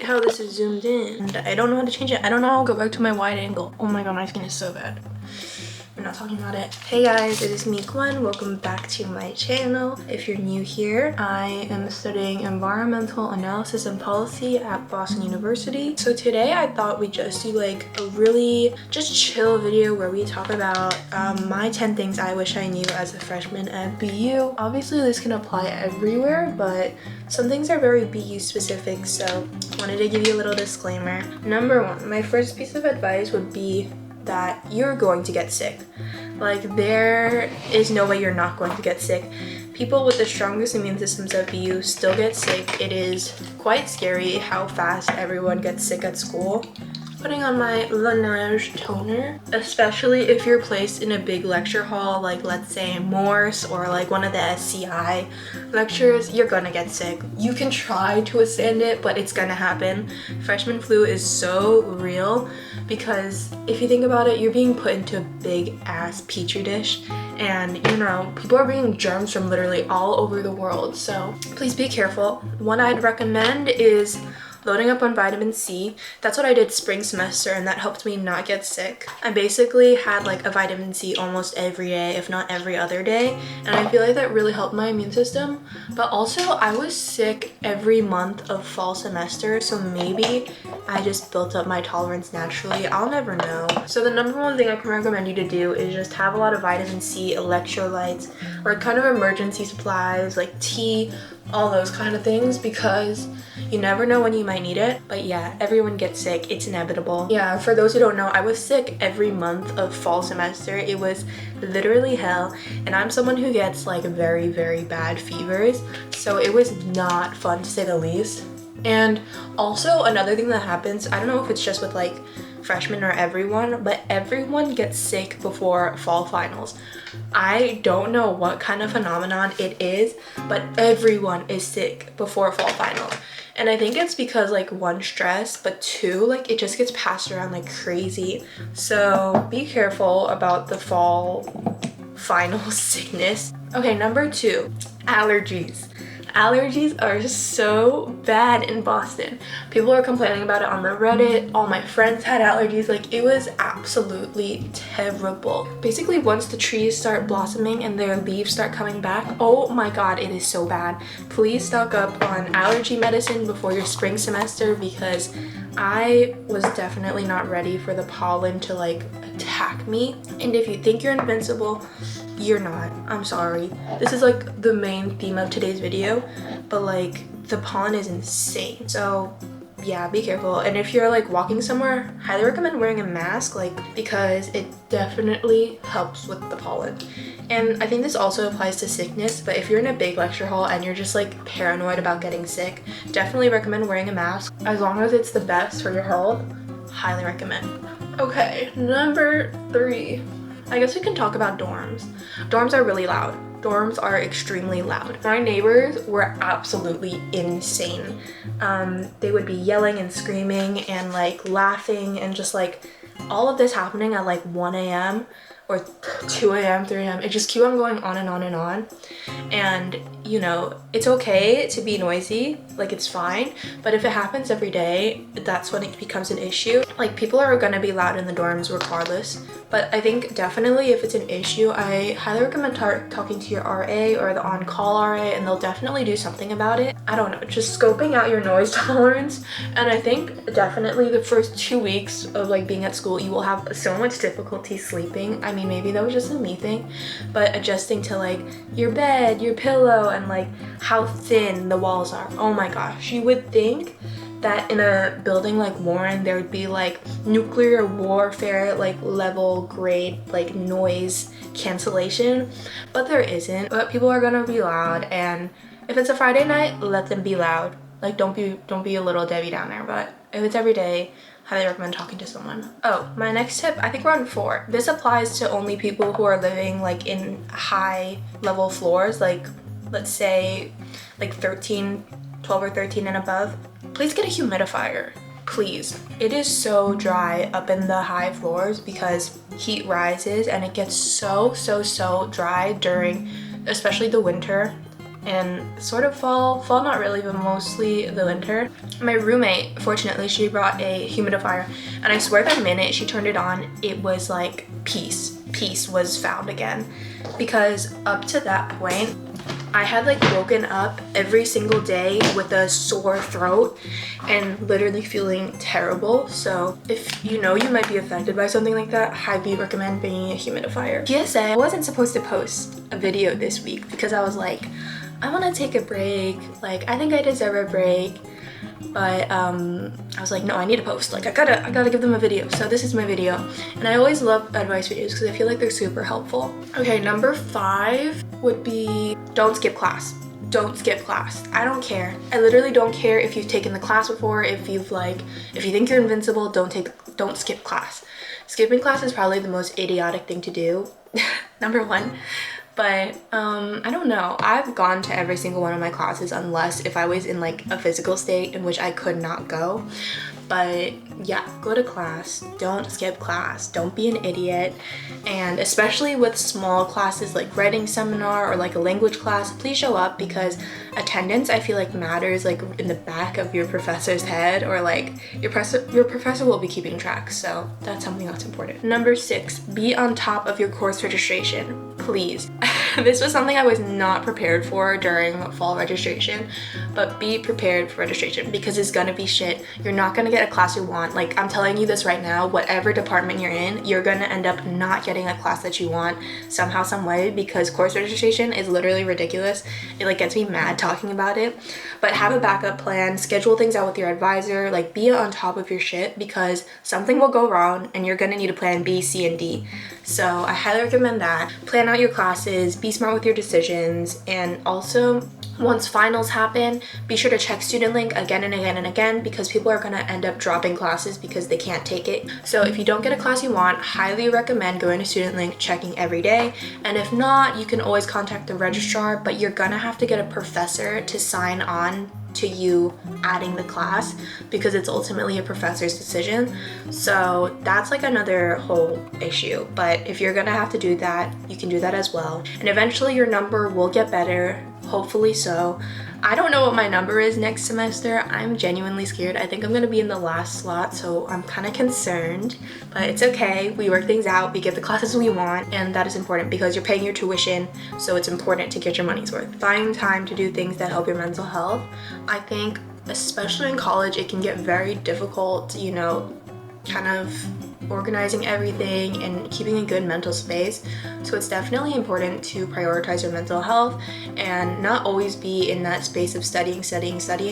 hate how this is zoomed in. And I don't know how to change it. I don't know how to go back to my wide angle. Oh my god, my skin is so bad. We're not talking about it. Hey guys, it is me, Gwen. Welcome back to my channel. If you're new here, I am studying environmental analysis and policy at Boston University. So today I thought we'd just do like a really just chill video where we talk about my 10 things I wish I knew as a freshman at BU. Obviously this can apply everywhere, but some things are very BU specific, so wanted to give you a little disclaimer. Number one, my first piece of advice would be that you're going to get sick. Like, there is no way you're not going to get sick. People with the strongest immune systems at BU still get sick. It is quite scary how fast everyone gets sick at school. Putting on my Laneige toner, especially if you're placed in a big lecture hall, like let's say Morse or like one of the SCI lectures, you're gonna get sick. You can try to withstand it, but it's gonna happen. Freshman flu is so real because if you think about it, you're being put into a big ass petri dish, and you know, people are bringing germs from literally all over the world, so please be careful. One I'd recommend is loading up on vitamin C. That's what I did spring semester, and that helped me not get sick. I basically had like a vitamin C almost every day, if not every other day, and I feel like that really helped my immune system. But also I was sick every month of fall semester, so maybe I just built up my tolerance naturally. I'll never know. So the number one thing I can recommend you to do is just have a lot of vitamin C, electrolytes, or kind of emergency supplies like tea, all those kind of things, because you never know when you might need it. But yeah, everyone gets sick. It's inevitable. Yeah, for those who don't know, I was sick every month of fall semester. It was literally hell, and I'm someone who gets like very, very bad fevers, so it was not fun to say the least. And also another thing that happens, I don't know if it's just with like freshmen or everyone, but everyone gets sick before fall finals. I don't know what kind of phenomenon it is, but everyone is sick before fall finals. And I think it's because like one, stress, but two, like it just gets passed around like crazy. So be careful about the fall final sickness. Okay, number two, allergies. Allergies are so bad in Boston. People are complaining about it on the Reddit. All my friends had allergies. Like, it was absolutely terrible. Basically, once the trees start blossoming and their leaves start coming back, oh my god, it is so bad. Please stock up on allergy medicine before your spring semester, because I was definitely not ready for the pollen to like attack me. And if you think you're invincible, you're not. I'm sorry. This is like the main theme of today's video, but like the pollen is insane. So yeah, be careful. And if you're like walking somewhere, highly recommend wearing a mask, like, because it definitely helps with the pollen. And I think this also applies to sickness, but if you're in a big lecture hall and you're just like paranoid about getting sick, definitely recommend wearing a mask. As long as it's the best for your health, highly recommend. Okay, number three. I guess we can talk about dorms. Dorms are really loud. Dorms are extremely loud. My neighbors were absolutely insane. They would be yelling and screaming and like laughing and just like all of this happening at like 1 a.m. or 2 a.m., 3 a.m. It just keep on going on and on and on. And you know, it's okay to be noisy, like it's fine, but if it happens every day, that's when it becomes an issue. Like, people are gonna be loud in the dorms regardless, but I think definitely if it's an issue, I highly recommend talking to your RA or the on-call RA, and they'll definitely do something about it. I don't know, just scoping out your noise tolerance. And I think definitely the first 2 weeks of like being at school, you will have so much difficulty sleeping. I mean, maybe that was just a me thing, but adjusting to like your bed, your pillow, and like how thin the walls are. Oh my gosh, you would think that in a building like Warren there would be like nuclear warfare like level grade like noise cancellation, but there isn't. But people are gonna be loud, and if it's a Friday night, let them be loud. Like, don't be a little Debbie Downer. But if it's every day, highly recommend talking to someone. Oh, my next tip, I think we're on 4. This applies to only people who are living like in high level floors, like let's say like 12 or 13 and above. Please get a humidifier, please. It is so dry up in the high floors because heat rises, and it gets so dry during especially the winter. and sort of fall not really, but mostly the winter. My roommate, fortunately, she brought a humidifier, and I swear the minute she turned it on, it was like peace was found again, because up to that point I had like woken up every single day with a sore throat and literally feeling terrible. So if you know you might be affected by something like that, highly recommend bringing a humidifier. PSA, I wasn't supposed to post a video this week because I was like, I want to take a break. Like, I think I deserve a break. But I was like, no, I need to post. Like, I gotta give them a video. So this is my video. And I always love advice videos because I feel like they're super helpful. Okay, number 5 would be don't skip class. Don't skip class. I don't care. I literally don't care if you've taken the class before, if you think you're invincible, don't skip class. Skipping class is probably the most idiotic thing to do. Number 1. But I don't know. I've gone to every single one of my classes unless if I was in like a physical state in which I could not go. But yeah, go to class. Don't skip class. Don't be an idiot. And especially with small classes like writing seminar or like a language class, please show up, because attendance I feel like matters like in the back of your professor's head, or like your professor will be keeping track. So that's something that's important. Number 6, be on top of your course registration, please. This was something I was not prepared for during fall registration, but be prepared for registration because it's gonna be shit. You're not gonna get a class you want. Like, I'm telling you this right now, whatever department you're in, you're gonna end up not getting a class that you want somehow, some way, because course registration is literally ridiculous. It like gets me mad talking about it. But have a backup plan, schedule things out with your advisor, like be on top of your shit, because something will go wrong and you're gonna need a plan B, C, and D. So I highly recommend that. Plan out your classes, be smart with your decisions, and also once finals happen, be sure to check student link again and again and again, because people are going to end up dropping classes because they can't take it. So if you don't get a class you want, highly recommend going to student link, checking every day. And if not, you can always contact the registrar, but you're gonna have to get a professor to sign on to you adding the class, because it's ultimately a professor's decision. So that's like another whole issue. But if you're gonna have to do that, you can do that as well. And eventually your number will get better, hopefully so. I don't know what my number is next semester. I'm genuinely scared. I think I'm gonna be in the last slot, so I'm kind of concerned, but it's okay. We work things out, we get the classes we want, and that is important because you're paying your tuition, so it's important to get your money's worth. Find time to do things that help your mental health. I think, especially in college, it can get very difficult, you know, kind of organizing everything and keeping a good mental space. So it's definitely important to prioritize your mental health and not always be in that space of studying,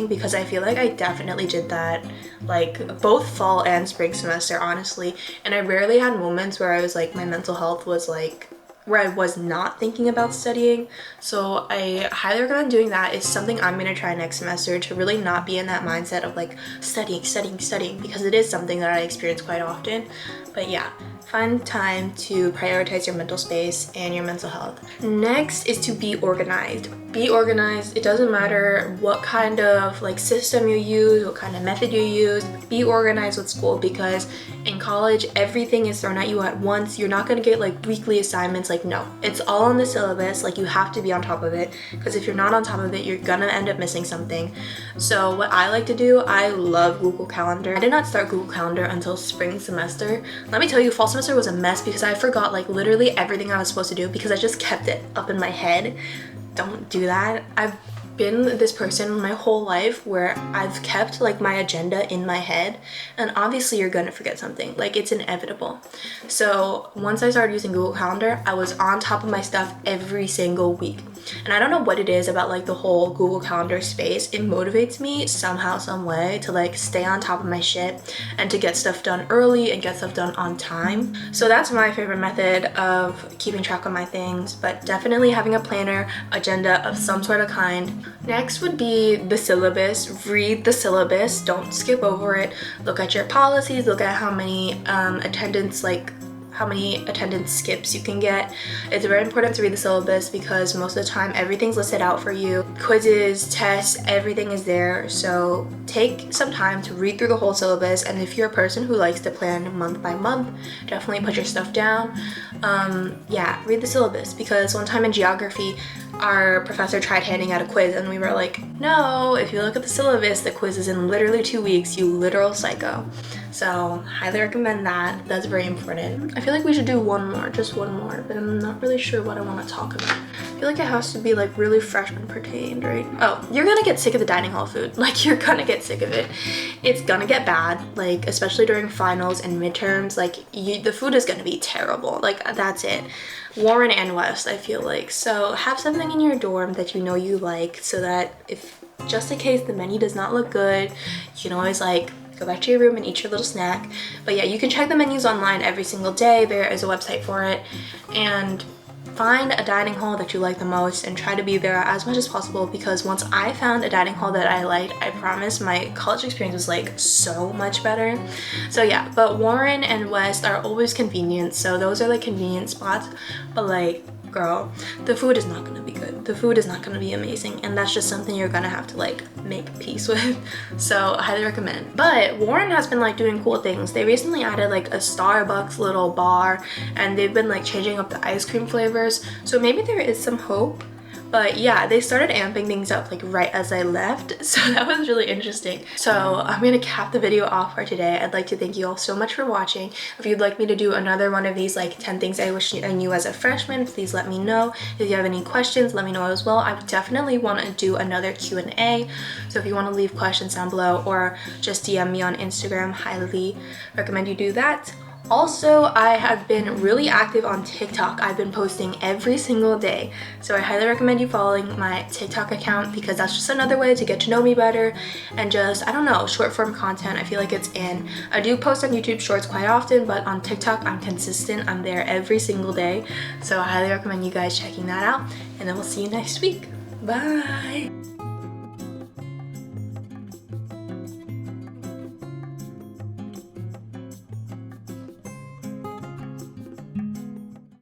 because I feel like I definitely did that like both fall and spring semester, honestly. And I rarely had moments where I was like, my mental health was like where I was not thinking about studying. So I highly recommend doing that. It's something I'm gonna try next semester, to really not be in that mindset of like studying, because it is something that I experience quite often. But yeah, find time to prioritize your mental space and your mental health. Next is to be organized. Be organized. It doesn't matter what kind of like system you use, what kind of method you use. Be organized with school, because in college everything is thrown at you at once. You're not gonna get like weekly assignments. Like, no, it's all on the syllabus. Like, you have to be on top of it, because if you're not on top of it, you're gonna end up missing something. So what I like to do, I love Google Calendar. I did not start Google Calendar until spring semester. Let me tell you, fall semester was a mess because I forgot like literally everything I was supposed to do because I just kept it up in my head. Don't do that. I've been this person my whole life where I've kept like my agenda in my head, and obviously you're gonna forget something. Like, it's inevitable. So once I started using Google Calendar, I was on top of my stuff every single week. And I don't know what it is about like the whole Google Calendar space. It motivates me somehow, some way to like stay on top of my shit and to get stuff done early and get stuff done on time. So that's my favorite method of keeping track of my things, but definitely having a planner, agenda of some sort of kind. Next would be the syllabus. Read the syllabus, don't skip over it. Look at your policies, look at how many attendance, like how many attendance skips you can get. It's very important to read the syllabus because most of the time everything's listed out for you. Quizzes, tests, everything is there. So take some time to read through the whole syllabus, and if you're a person who likes to plan month by month, definitely put your stuff down. Yeah, read the syllabus, because one time in geography our professor tried handing out a quiz and we were like, no, if you look at the syllabus, the quiz is in literally 2 weeks, you literal psycho. So highly recommend that. That's very important. I feel like we should do one more, just one more, but I'm not really sure what I want to talk about. I feel like it has to be like really freshman pertained, right? Oh, you're gonna get sick of the dining hall food. Like, you're gonna get sick of it. It's gonna get bad, like especially during finals and midterms. Like the food is gonna be terrible. Like, that's it. Warren and West, I feel like. So have something in your dorm that you know you like, so that if just in case the menu does not look good, you can always like go back to your room and eat your little snack. But yeah, you can check the menus online every single day. There is a website for it, and find a dining hall that you like the most and try to be there as much as possible, because once I found a dining hall that I liked, I promise my college experience was like so much better. So yeah, but Warren and West are always convenient, so those are like convenient spots, but like, girl, the food is not gonna be good. The food is not gonna be amazing, and that's just something you're gonna have to like make peace with. So I highly recommend. But Warren has been like doing cool things. They recently added like a Starbucks little bar, and they've been like changing up the ice cream flavors, so maybe there is some hope. But yeah, they started amping things up like right as I left, so that was really interesting. So I'm gonna cap the video off for today. I'd like to thank you all so much for watching. If you'd like me to do another one of these like 10 things I wish I knew as a freshman, please let me know. If you have any questions, let me know as well. I definitely want to do another Q&A, so if you want to leave questions down below or just DM me on Instagram, highly recommend you do that. Also, I have been really active on TikTok. I've been posting every single day, so I highly recommend you following my TikTok account, because that's just another way to get to know me better and just, I don't know, short form content. I feel like it's in. I do post on YouTube Shorts quite often, but on TikTok I'm consistent. I'm there every single day, so I highly recommend you guys checking that out, and then we'll see you next week. Bye!